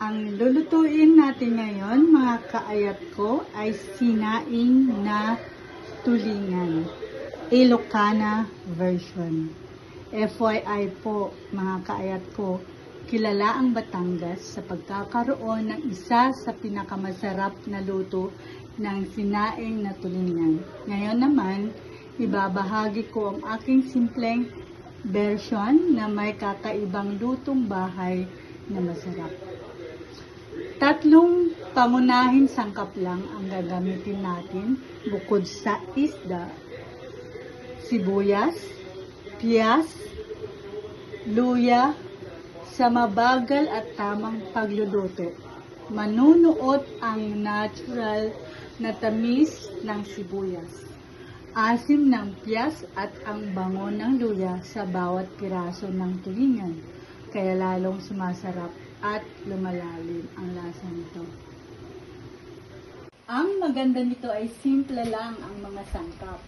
Ang lulutuin natin ngayon, mga kaayat ko, ay sinaing na tulingan. Ilocana version. FYI po, mga kaayat ko, kilala ang Batangas sa pagkakaroon ng isa sa pinakamasarap na luto ng sinaing na tulingan. Ngayon naman, ibabahagi ko ang aking simpleng version na may kakaibang lutong bahay na masarap. 3 pangunahing sangkap lang ang gagamitin natin bukod sa isda: sibuyas, piyas, luya. Sa mabagal at tamang pagluluto, manunuot ang natural na tamis ng sibuyas, asim ng piyas at ang bango ng luya sa bawat piraso ng tulingan, kaya lalong sumasarap at lumalalim ang lasa nito. Ang maganda nito ay simple lang ang mga sangkap,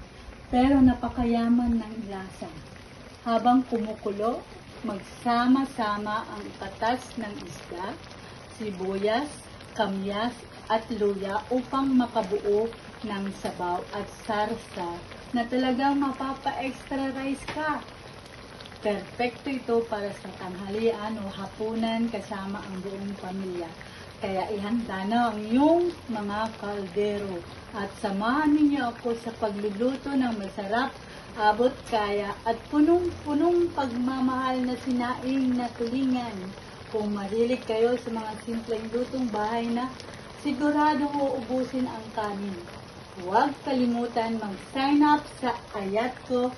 pero napakayaman ng lasa. Habang kumukulo, magsama-sama ang katas ng isda, sibuyas, kamyas at luya upang makabuo ng sabaw at sarsa na talagang mapapa-extra rice ka. Perfecto ito para sa tanghalian o hapunan kasama ang buong pamilya. Kaya ihanda na ang iyong mga kaldero at samahan ninyo ako sa pagluluto ng masarap, abot kaya at punong-punong pagmamahal na sinaing na tulingan. Kung mahilig kayo sa mga simpleng lutong bahay na siguradong uubusin ang kanin, huwag kalimutan mag-sign up sa ayatko.ph.